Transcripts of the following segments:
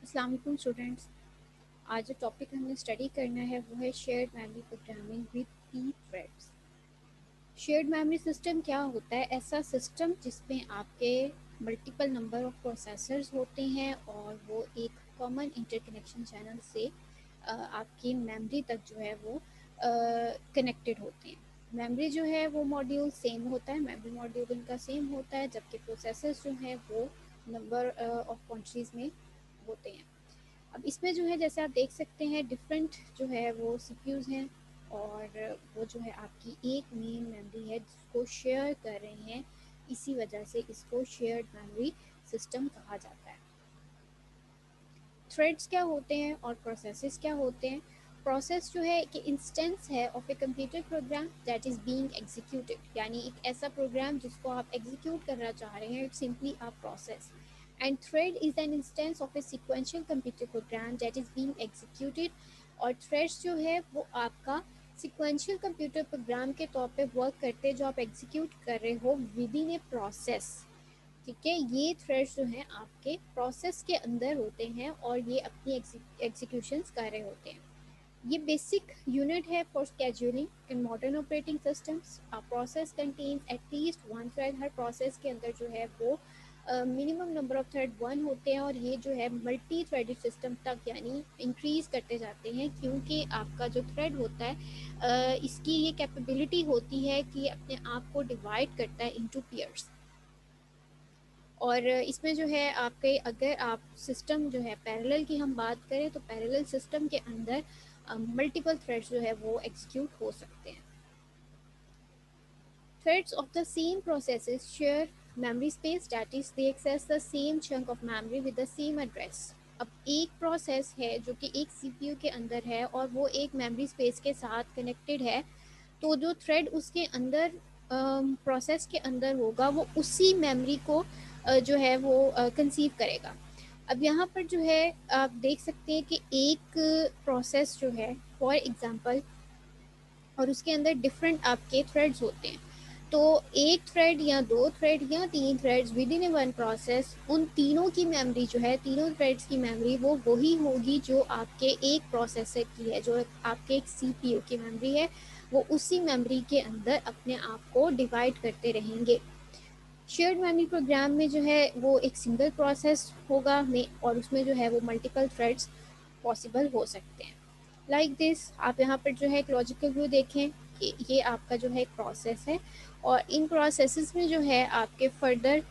अस्सलाम वालेकुम स्टूडेंट्स। आज जो टॉपिक हमने स्टडी करना है वो है shared memory programming with P threads. Shared memory system क्या होता है? ऐसा सिस्टम जिसमें आपके मल्टीपल नंबर ऑफ प्रोसेसर्स होते हैं और वो एक कॉमन इंटरकनेक्शन चैनल से आपकी मेमोरी तक जो है वो कनेक्टेड होते हैं। मेमोरी जो है वो मॉड्यूल सेम होता है, मेमोरी मॉड्यूल इनका सेम होता है, जबकि प्रोसेसर्स जो है वो नंबर ऑफ क्वांटिटीज़ में होते हैं। अब इसमें जो है जैसे आप देख सकते हैं डिफरेंट जो है वो सीपीयूज़ हैं और वो जो है आपकी एक मेन मेमोरी है जिसको शेयर कर रहे हैं। इसी वजह से इसको शेयर्ड मेमोरी सिस्टम कहा जाता है। थ्रेड्स क्या होते हैं और प्रोसेसेस क्या होते हैं? प्रोसेस जो है कि इंस्टेंस है of a computer program that is being executed, यानी एक ऐसा प्रोग्राम जिसको आप एग्जीक्यूट करना चाह रहे हैं। It's simply a process. And thread is an instance of a sequential computer program that is being executed. और थ्रेड्स जो है वो आपका सिक्वेंशियल कंप्यूटर प्रोग्राम के तौर पे वर्क करते हैं जो आप एग्जीक्यूट कर रहे हो विद इन ए प्रोसेस। ठीक है, ये थ्रेड्स जो हैं आपके प्रोसेस के अंदर होते हैं और ये अपनी एग्जीक्यूशंस कर रहे होते हैं। ये बेसिक यूनिट है for scheduling in modern operating systems. A process contains at least one thread. Her process के अंदर जो है वो minimum number of thread one होते हैं और ये जो है मल्टी थ्रेडेड सिस्टम तक यानी इंक्रीज करते जाते हैं, क्योंकि आपका जो थ्रेड होता है इसकी ये कैपेबिलिटी होती है कि अपने आप को डिवाइड करता है इनटू पेयर्स। और इसमें जो है आपके अगर आप सिस्टम जो है पैरेलल की हम बात करें तो पैरेलल सिस्टम के अंदर मल्टीपल थ्रेड्स जो है वो एग्जीक्यूट हो सकते हैं। Threads of the same processes share memory space, that is they access the same chunk of memory with the same address. अब एक प्रोसेस है जो कि एक सीपीयू के अंदर है और वो एक मेमोरी स्पेस के साथ कनेक्टेड है, तो जो थ्रेड उसके अंदर प्रोसेस के अंदर होगा वो उसी मेमोरी को जो है वो कंसीव करेगा। अब यहाँ पर जो है आप देख सकते हैं कि एक प्रोसेस जो है फॉर एग्जांपल और उसके अंदर डिफरेंट आपके थ्रेड्स होते हैं, तो एक थ्रेड या दो थ्रेड या तीन threads with in A one process, उन तीनों की मेमोरी जो है तीनों थ्रेड्स की मेमोरी वो वही होगी जो आपके एक प्रोसेसर की है, जो आपके एक सीपीयू की मेमोरी है। वो उसी मेमोरी के अंदर अपने आप को डिवाइड करते रहेंगे। शेयर्ड मेमोरी प्रोग्राम में जो है वो एक सिंगल प्रोसेस होगा में और उसमें जो है वो मल्टीपल थ्रेड्स पॉसिबल हो सकते हैं। लाइक दिस आप यहाँ पर जो है एक लॉजिकल व्यू देखें कि ये आपका जो है एक प्रोसेस है और इन प्रोसेसेस में जो है आपके फर्दर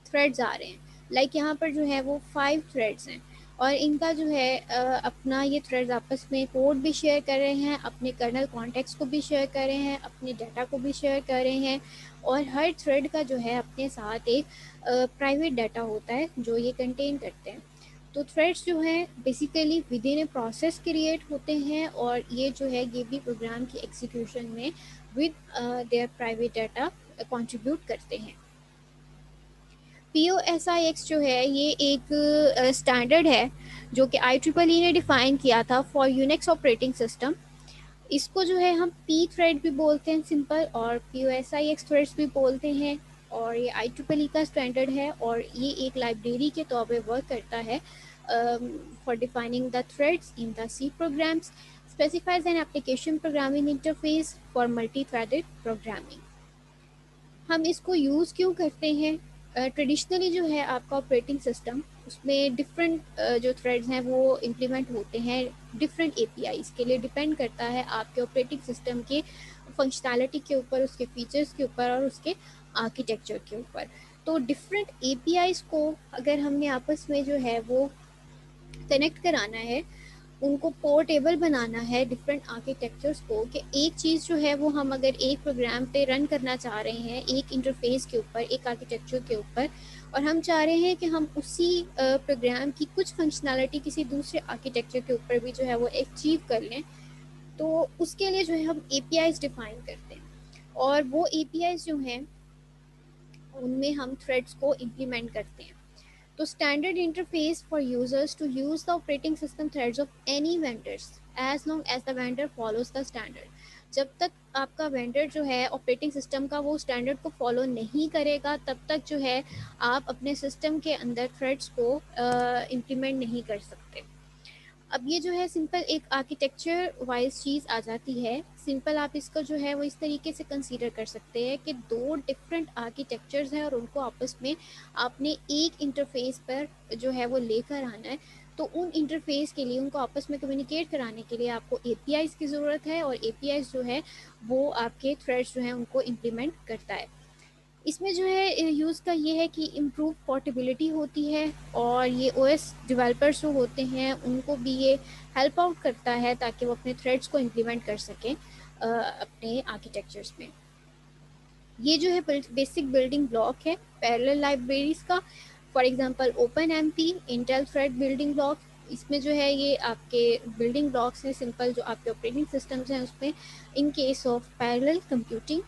थ्रेड्स आ रहे हैं। लाइक यहाँ पर जो है वो 5 थ्रेड्स हैं और इनका जो है अपना ये थ्रेड्स आपस में कोड भी शेयर कर रहे हैं, अपने कर्नल कॉन्टेक्स्ट को भी शेयर कर रहे हैं, अपने डाटा को भी शेयर कर रहे हैं। और हर थ्रेड का जो है अपने साथ एक प्राइवेट डाटा होता है जो ये कंटेन करते हैं। तो थ्रेड्स जो हैं basically with in a process create होते हैं और ये जो है ये भी प्रोग्राम की एग्जीक्यूशन में with their private data contribute करते हैं। POSIX जो है ये एक स्टैंडर्ड है जो कि IEEE ने डिफ़ाइन किया था फॉर यूनिक्स ऑपरेटिंग सिस्टम। इसको जो है हम पी थ्रेड भी बोलते हैं सिंपल, और POSIX थ्रेड्स भी बोलते हैं। और ये IEEE का स्टैंडर्ड है और ये एक लाइब्रेरी के तौर पे वर्क करता है for defining the threads in the C programs, specifies an application programming interface for multi threaded programming. हम इसको यूज़ क्यों करते हैं? ट्रेडिशनली जो है आपका ऑपरेटिंग सिस्टम उसमें डिफरेंट जो थ्रेड्स हैं वो इम्प्लीमेंट होते हैं डिफरेंट एपीआईज़ के लिए। डिपेंड करता है आपके ऑपरेटिंग सिस्टम के फंक्शनैलिटी के ऊपर, उसके फीचर्स के ऊपर और उसके आर्किटेक्चर के ऊपर। तो डिफरेंट एपीआईज़ को अगर हमने आपस में जो है वो कनेक्ट कराना है, उनको पोर्टेबल बनाना है डिफरेंट आर्किटेक्चर्स को, कि एक चीज़ जो है वो हम अगर एक प्रोग्राम पे रन करना चाह रहे हैं एक इंटरफेस के ऊपर, एक आर्किटेक्चर के ऊपर, और हम चाह रहे हैं कि हम उसी प्रोग्राम की कुछ फंक्शनैलिटी किसी दूसरे आर्किटेक्चर के ऊपर भी जो है वो अचीव कर लें, तो उसके लिए जो है हम एपीआईज डिफाइन करते हैं और वो एपीआईज जो हैं उनमें हम थ्रेड्स को इम्प्लीमेंट करते हैं। तो standard interface for users to use the operating system threads of any vendors as long as the vendor follows the standard। जब तक आपका वेंडर जो है ऑपरेटिंग सिस्टम का वो स्टैंडर्ड को फॉलो नहीं करेगा, तब तक जो है आप अपने सिस्टम के अंदर थ्रेड्स को इम्प्लीमेंट नहीं कर सकते। अब ये जो है सिंपल एक आर्किटेक्चर वाइज चीज़ आ जाती है। सिंपल आप इसको जो है वो इस तरीके से कंसीडर कर सकते हैं कि दो डिफरेंट आर्किटेक्चर्स हैं और उनको आपस में आपने एक इंटरफेस पर जो है वो लेकर आना है। तो उन इंटरफेस के लिए उनको आपस में कम्युनिकेट कराने के लिए आपको एपीआईज़ की ज़रूरत है, और एपीआईज़ जो है वो आपके थ्रेड्स जो हैं उनको इम्प्लीमेंट करता है। इसमें जो है यूज़ का ये है कि इम्प्रूव पोर्टेबिलिटी होती है, और ये ओएस डेवलपर्स जो होते हैं उनको भी ये हेल्प आउट करता है ताकि वो अपने थ्रेड्स को इम्प्लीमेंट कर सकें अपने आर्किटेक्चर्स में। ये जो है बेसिक बिल्डिंग ब्लॉक है पैरेलल लाइब्रेरीज का। For example open MP Intel thread building block, इसमें जो है ये आपके बिल्डिंग ब्लॉक्स हैं सिंपल जो आपके ऑपरेटिंग सिस्टम्स हैं उसमें in case of parallel computing.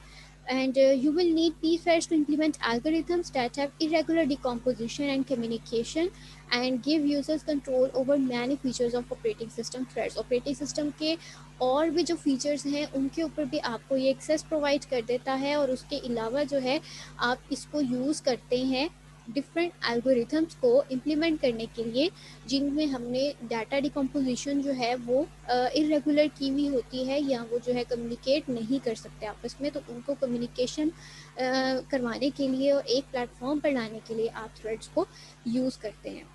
And you will need pthreads to implement algorithms that have irregular decomposition and communication and give users control over many features of operating system threads। operating system के और भी जो features हैं उनके ऊपर भी आपको ये एक्सेस प्रोवाइड कर देता है, और उसके अलावा जो है आप इसको यूज़ करते हैं डिफरेंट एल्गोरिथम्स को इम्प्लीमेंट करने के लिए, जिनमें हमने डाटा डिकम्पोजिशन जो है वो इरेगुलर की हुई होती है, या वो जो है कम्युनिकेट नहीं कर सकते आपस में, तो उनको कम्युनिकेशन करवाने के लिए और एक प्लेटफॉर्म पर लाने के लिए आप थ्रेड्स को यूज़ करते हैं।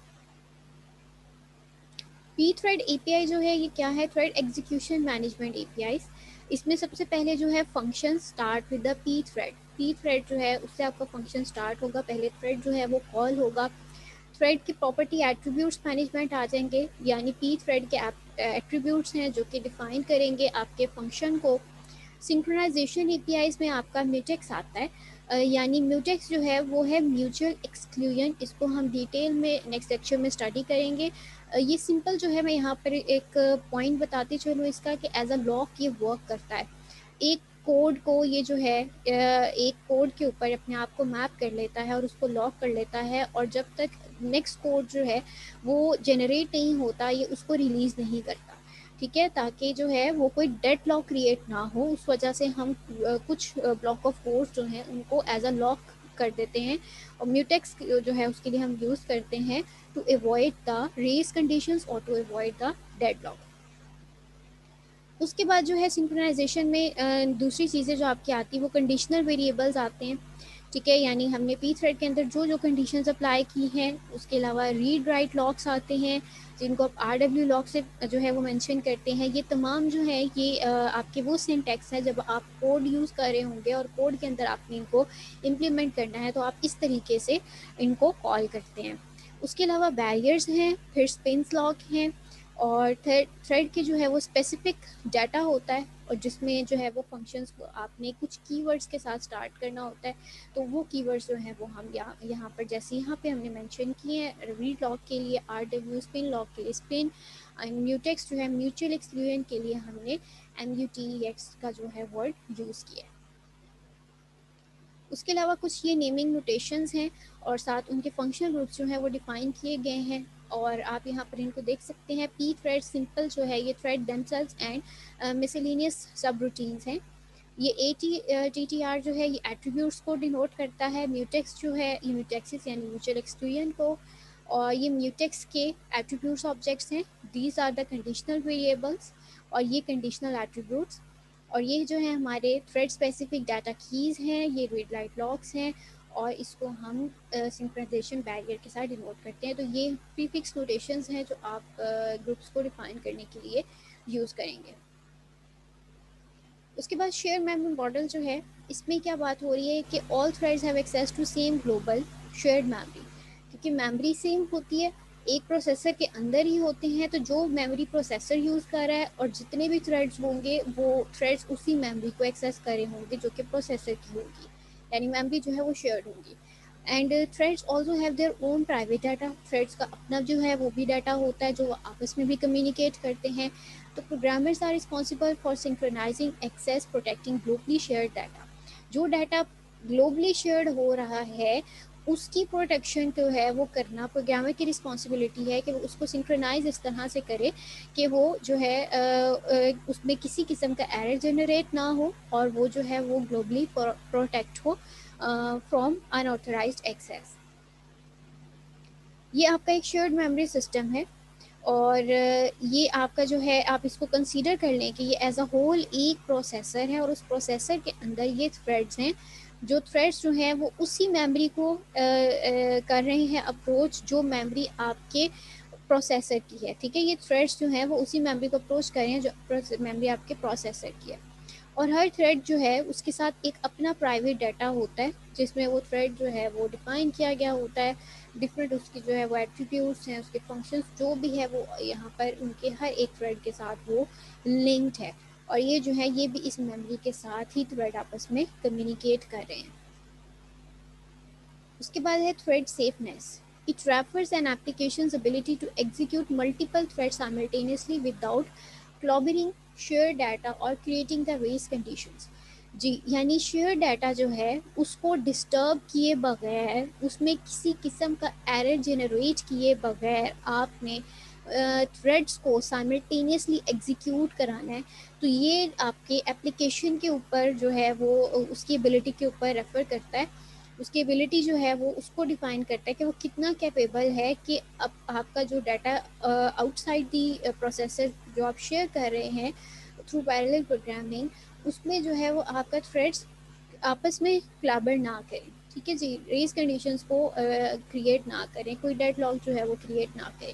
pthread API जो है ये क्या है? Thread execution management API। इसमें सबसे पहले जो है function start with the pthread जो है उससे आपका फंक्शन स्टार्ट होगा। पहले थ्रेड जो है वो कॉल होगा, थ्रेड की प्रॉपर्टी एट्रीब्यूट्स मैनेजमेंट आ जाएंगे, यानी pthread के एट्रीब्यूट्स हैं जो कि डिफाइन करेंगे आपके फंक्शन को। सिंक्रोनाइजेशन एपीआईज में आपका म्यूटेक्स आता है, यानी म्यूटेक्स जो है वो है म्यूचुअल एक्सक्लूजन। इसको हम डिटेल में नेक्स्ट लेक्चर में स्टडी करेंगे। ये सिंपल जो है मैं यहाँ पर एक पॉइंट बताती चलूँ इसका कि एज अ लॉक ये वर्क करता है। एक कोड को ये जो है एक कोड के ऊपर अपने आप को मैप कर लेता है और उसको लॉक कर लेता है, और जब तक नेक्स्ट कोड जो है वो जनरेट नहीं होता ये उसको रिलीज़ नहीं करता। ठीक है, ताकि जो है वो कोई डेड लॉक क्रिएट ना हो, उस वजह से हम कुछ ब्लॉक ऑफ कोड जो हैं उनको एज अ लॉक कर देते हैं, और म्यूटेक्स जो है उसके लिए हम यूज़ करते हैं to avoid the race conditions और to avoid the deadlock. उसके बाद जो है सिंक्रोनाइजेशन में दूसरी चीज़ें जो आपकी आती है वो कंडीशनल वेरिएबल्स आते हैं। ठीक है, यानी हमने pthread के अंदर जो जो कंडीशंस अप्लाई की हैं, उसके अलावा रीड राइट लॉक्स आते हैं जिनको आप rw लॉक से जो है वो मेंशन करते हैं। ये तमाम जो है ये आपके वो सिंटैक्स है जब आप कोड यूज़ कर रहे होंगे और कोड के अंदर आपने इनको इम्प्लीमेंट करना है तो आप इस तरीके से इनको कॉल करते हैं। उसके अलावा बैरियर्स हैं, फिर स्पिन्स लॉक हैं, और थ्रेड के जो है वो स्पेसिफिक डाटा होता है, और जिसमें जो है वो फंक्शंस को आपने कुछ कीवर्ड्स के साथ स्टार्ट करना होता है। तो वो कीवर्ड्स जो हैं वो हम यहाँ पर जैसे यहाँ पे हमने मेंशन किए हैं, रीड लॉक के लिए rw, स्पिन लॉक के लिए स्पिन, म्यूटेक्स जो है म्यूचुअल एक्सक्लूजन के लिए हमने mutex का जो है वर्ड यूज़ किया है। उसके अलावा कुछ ये नेमिंग नोटेशंस हैं और साथ उनके फंक्शनल ग्रुप्स जो हैं वो डिफ़ाइन किए गए हैं, और आप यहाँ पर इनको देख सकते हैं। pthread सिंपल जो है ये थ्रेड themselves एंड मिसलेनियस सब रूटीन्स हैं। ये TTR जो है ये एट्रीब्यूट्स को डिनोट करता है। म्यूटेक्स जो है ये म्यूटेक्सिस यानी म्यूचुअल एक्सक्लूजन को, और ये म्यूटेक्स के एट्रीब्यूट्स ऑब्जेक्ट्स हैं। These are the conditional variables और ये कंडीशनल एट्रीब्यूट्स, और ये जो है हमारे थ्रेड स्पेसिफिक डाटा कीज़ हैं, ये रीड राइट लॉक्स हैं, और इसको हम सिंक्रोनाइजेशन बैरियर के साथ डिनोट करते हैं। तो ये प्रीफिक्स नोटेशंस हैं जो आप ग्रुप्स को डिफाइन करने के लिए यूज़ करेंगे। उसके बाद शेयर मेमोरी मॉडल जो है इसमें क्या बात हो रही है कि all threads have access to same global shared memory, क्योंकि मेमोरी सेम होती है, एक प्रोसेसर के अंदर ही होते हैं। तो जो मेमोरी प्रोसेसर यूज़ कर रहा है और जितने भी थ्रेड्स होंगे वो थ्रेड्स उसी मेमोरी को एक्सेस करे होंगे जो कि प्रोसेसर की होगी, यानी मेमोरी जो है वो शेयर्ड होगी। And threads also have their own private data, threads का अपना जो है वो भी डाटा होता है जो आपस में भी कम्युनिकेट करते हैं। तो programmers are responsible for synchronising access protecting globally shared data. जो डाटा ग्लोबली शेयर्ड हो रहा है उसकी प्रोटेक्शन जो है वो करना प्रोग्रामर की रिस्पॉन्सिबिलिटी है कि वो उसको सिंक्रोनाइज इस तरह से करे कि वो जो है उसमें किसी किस्म का एरर जनरेट ना हो और वो जो है वो ग्लोबली प्रोटेक्ट हो फ्रॉम अनऑथराइज्ड एक्सेस। ये आपका एक शेयर्ड मेमोरी सिस्टम है और ये आपका जो है आप इसको कंसीडर कर लें कि ये एज अ होल एक प्रोसेसर है और उस प्रोसेसर के अंदर ये थ्रेड्स हैं। जो थ्रेड्स जो हैं वो उसी मेमोरी को कर रहे हैं अप्रोच जो मेमोरी आपके प्रोसेसर की है। ठीक है, ये थ्रेड्स जो हैं वो उसी मेमोरी को अप्रोच कर रहे हैं जो मेमोरी आपके प्रोसेसर की है। और हर थ्रेड जो है उसके साथ एक अपना प्राइवेट डाटा होता है जिसमें वो थ्रेड जो है वो डिफाइन किया गया होता है। डिफरेंट उसकी जो है वो एट्रीब्यूट्स हैं, उसके फंक्शंस जो भी है वो यहाँ पर उनके हर एक थ्रेड के साथ वो लिंक्ड है। और ये जो है ये भी इस मेमोरी के साथ ही थ्रेड आपस में कम्युनिकेट कर रहे हैं। उसके बाद है thread safeness. It refers an application's ability to execute multiple thread simultaneously without clobbering share data और क्रिएटिंग द रेस कंडीशंस। जी, यानी शेयर डाटा जो है उसको डिस्टर्ब किए बगैर, उसमें किसी किस्म का एरर जनरेट किए बगैर आपने थ्रेड्स को साइमल्टेनियसली एग्जीक्यूट कराना है। तो ये आपके एप्लीकेशन के ऊपर जो है वो उसकी एबिलिटी के ऊपर रेफर करता है। उसकी एबिलिटी जो है वो उसको डिफाइन करता है कि वो कितना कैपेबल है कि अब आपका जो डाटा आउटसाइड दी प्रोसेसर जो आप शेयर कर रहे हैं थ्रू पैरेलल प्रोग्रामिंग, उसमें जो है वो आपका थ्रेड्स आपस में क्लैबर ना करें। ठीक है जी, रेस कंडीशंस को क्रिएट ना करें, कोई डेडलॉक जो है वो क्रिएट ना करें।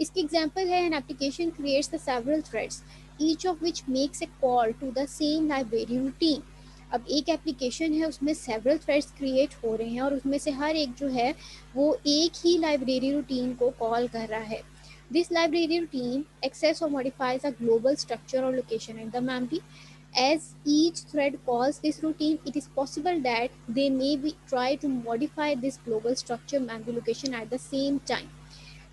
इसकी एग्जांपल है an application creates the several threads each of which makes a call to the same library routine. अब एक एप्लीकेशन है उसमें सेवरल थ्रेड्स क्रिएट हो रहे हैं और उसमें से हर एक जो है वो एक ही लाइब्रेरी रूटीन को कॉल कर रहा है। दिस लाइब्रेरी रूटीन एक्सेस और मॉडिफाइज अ ग्लोबल स्ट्रक्चर और location in the memory. As each thread calls this routine, it is possible that they may be try to modify this global structure memory location at the same time.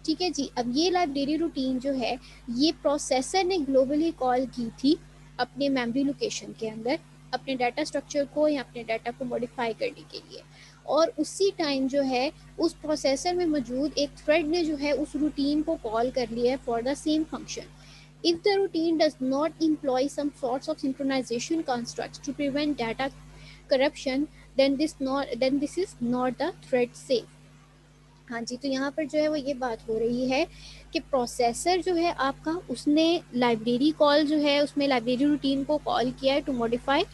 ठीक है जी, अब ये library routine जो है ये processor ने globally call की थी अपने मेमोरी लोकेशन के अंदर अपने डाटा स्ट्रक्चर को या अपने डाटा को मॉडिफाई करने के लिए। और उसी टाइम जो है उस प्रोसेसर में मौजूद एक थ्रेड ने जो है उस रूटीन को कॉल कर लिया है for the same function. If the routine does not employ some sorts of synchronization constructs to prevent data corruption, then this is not the thread safe. हाँ जी, तो यहाँ पर जो है वो ये बात हो रही है कि प्रोसेसर जो है आपका उसने लाइब्रेरी कॉल जो है उसमें लाइब्रेरी रूटीन को कॉल किया है to modify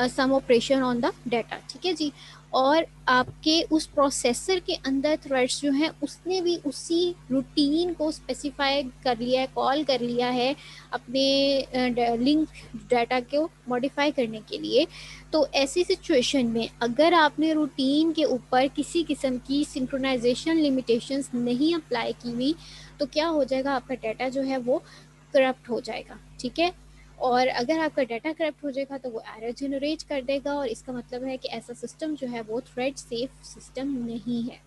some operation on the data. ठीक है जी, और आपके उस प्रोसेसर के अंदर थ्रेड्स जो हैं उसने भी उसी रूटीन को स्पेसिफाई कर लिया है, कॉल कर लिया है अपने लिंक डाटा को मॉडिफाई करने के लिए। तो ऐसी सिचुएशन में अगर आपने रूटीन के ऊपर किसी किस्म की सिंक्रोनाइजेशन लिमिटेशंस नहीं अप्लाई की हुई तो क्या हो जाएगा, आपका डाटा जो है वो करप्ट हो जाएगा। ठीक है, और अगर आपका डाटा करप्ट हो जाएगा तो वो एरर जनरेट कर देगा और इसका मतलब है कि ऐसा सिस्टम जो है वो थ्रेड सेफ सिस्टम नहीं है।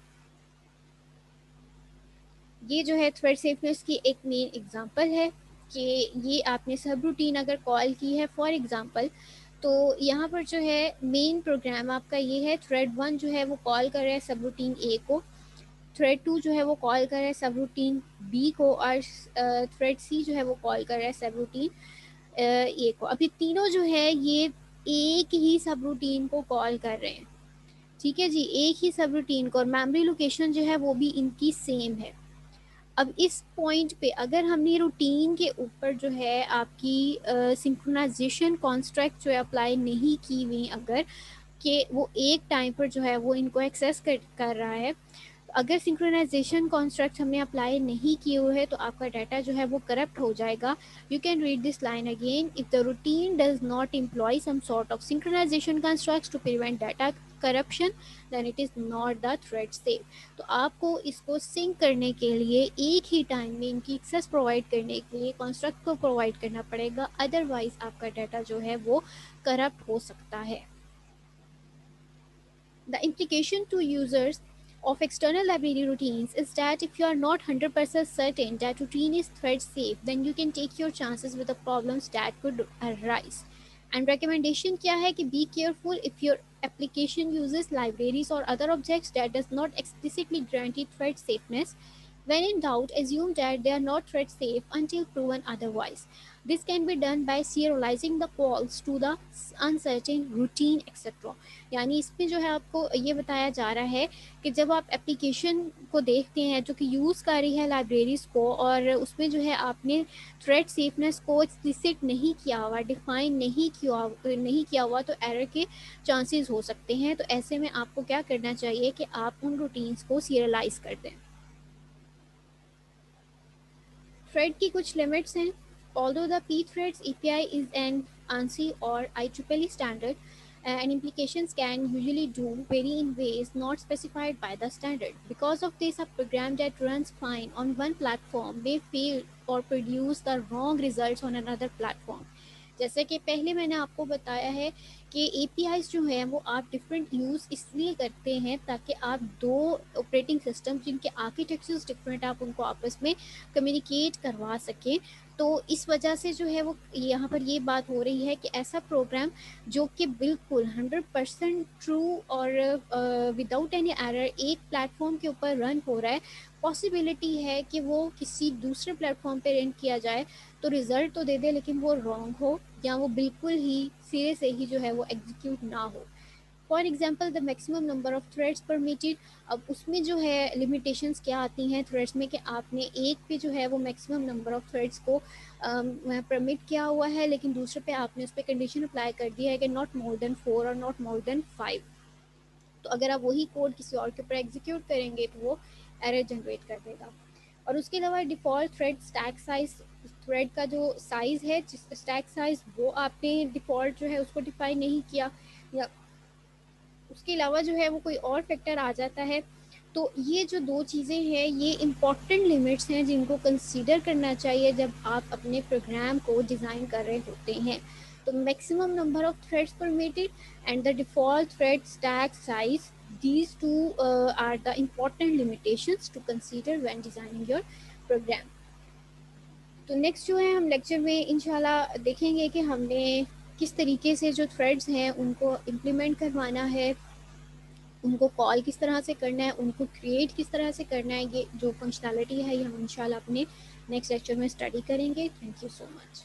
ये जो है थ्रेड सेफनेस की एक मेन एग्जांपल है कि ये आपने सब रूटीन अगर कॉल की है फॉर एग्जांपल, तो यहाँ पर जो है मेन प्रोग्राम आपका ये है थ्रेड 1 जो है वो कॉल कर रहा है सब रूटीन ए को, थ्रेड 2 जो है वो कॉल कर रहा है सब रूटीन बी को और थ्रेड सी जो है वो कॉल कर रहा है सब रूटीन ए को। अभी तीनों जो है ये एक ही सब रूटीन को कॉल कर रहे हैं। ठीक है जी, एक ही सब रूटीन को, और मेमोरी लोकेशन जो है वो भी इनकी सेम है। अब इस पॉइंट पे अगर हमने रूटीन के ऊपर जो है आपकी सिंक्रोनाइजेशन कॉन्स्ट्रक्ट जो है अप्लाई नहीं की हुई, अगर कि वो एक टाइम पर जो है वो इनको एक्सेस कर रहा है, अगर सिंक्रोनाइजेशन कॉन्स्ट्रक्ट हमने अप्लाई नहीं किए हुए हैं तो आपका डाटा जो है वो करप्ट हो जाएगा। You can read this line again, if the routine does not employ some sort of synchronisation constructs to prevent data corruption then it is not the thread safe. तो आपको इसको सिंक करने के लिए एक ही टाइम में इनकी एक्सेस प्रोवाइड करने के लिए कॉन्स्ट्रक्ट को प्रोवाइड करना पड़ेगा, अदरवाइज आपका डाटा जो है वो करप्ट हो सकता है। The implication to users of external library routines is that if you are not 100% certain that routine is thread safe, then you can take your chances with the problems that could arise. And recommendation क्या है कि be careful if your application uses libraries or other objects that does not explicitly guarantee thread safeness. When in doubt, assume that they are not thread safe until proven otherwise. This can be done by serializing the calls to the uncertain routine etc. यानी इसमें जो है आपको ये बताया जा रहा है कि जब आप एप्लीकेशन को देखते हैं जो कि यूज़ कर रही है लाइब्रेरीज़ को और उसमें जो है आपने थ्रेड सेफनेस को एक्सप्लिसिट नहीं किया हुआ, डिफाइन नहीं किया हुआ, तो एरर के चांसेस हो सकते हैं। तो ऐसे में आपको क्या करना चाहिए कि आप उन रूटीन्स को सीरियलाइज कर दें। थ्रेड की कुछ लिमिट्स हैं। Although the pthreads API is an ANSI or IEEE standard, and implications can usually do vary in ways not specified by the standard. Because of this, a program that runs fine on one platform may fail or produce the wrong results on another platform. जैसे कि पहले मैंने आपको बताया है कि APIs जो हैं वो आप डिफरेंट यूज़ इसलिए करते हैं ताकि आप दो ऑपरेटिंग सिस्टम जिनके आर्किटेक्चर्स डिफरेंट आप उनको आपस में कम्युनिकेट करवा सकें। तो इस वजह से जो है वो यहाँ पर ये बात हो रही है कि ऐसा प्रोग्राम जो कि बिल्कुल 100% ट्रू और विदाउट एनी एरर एक प्लेटफॉर्म के ऊपर रन हो रहा है, पॉसिबिलिटी है कि वो किसी दूसरे प्लेटफॉर्म पे रन किया जाए तो रिज़ल्ट तो दे दे लेकिन वो रॉन्ग हो या वो बिल्कुल ही सिरे से ही जो है वो एग्जीक्यूट ना हो। For example the maximum number of threads permitted, अब उसमें जो है लिमिटेशंस क्या आती हैं थ्रेड्स में कि आपने एक पे जो है वो मैक्सिमम नंबर ऑफ थ्रेड्स को परमिट किया हुआ है, लेकिन दूसरे पे आपने उस पर कंडीशन अप्लाई कर दिया है कि नॉट मोर देन 4 और नॉट मोर देन 5। तो अगर आप वही कोड किसी और के ऊपर एग्जीक्यूट करेंगे तो वो एरर जनरेट कर देगा। और उसके अलावा default thread stack size, thread का जो साइज़ है स्टैक साइज़ वो आपने डिफ़ॉल्ट जो है उसको डिफाइन नहीं किया, या उसके अलावा जो है वो कोई और फैक्टर आ जाता है। तो ये जो दो चीज़ें हैं ये इम्पॉर्टेंट लिमिट्स हैं जिनको कंसीडर करना चाहिए जब आप अपने प्रोग्राम को डिज़ाइन कर रहे होते हैं। तो maximum number of threads permitted and the default thread stack size, these two are the important limitations to consider when designing your program. तो नेक्स्ट जो है हम लेक्चर में इंशाल्लाह देखेंगे कि हमने किस तरीके से जो थ्रेड्स हैं उनको इम्प्लीमेंट करवाना है, उनको कॉल किस तरह से करना है, उनको क्रिएट किस तरह से करना है। ये जो फंक्शनैलिटी है ये हम इंशाल्लाह अपने नेक्स्ट लेक्चर में स्टडी करेंगे। Thank you so much.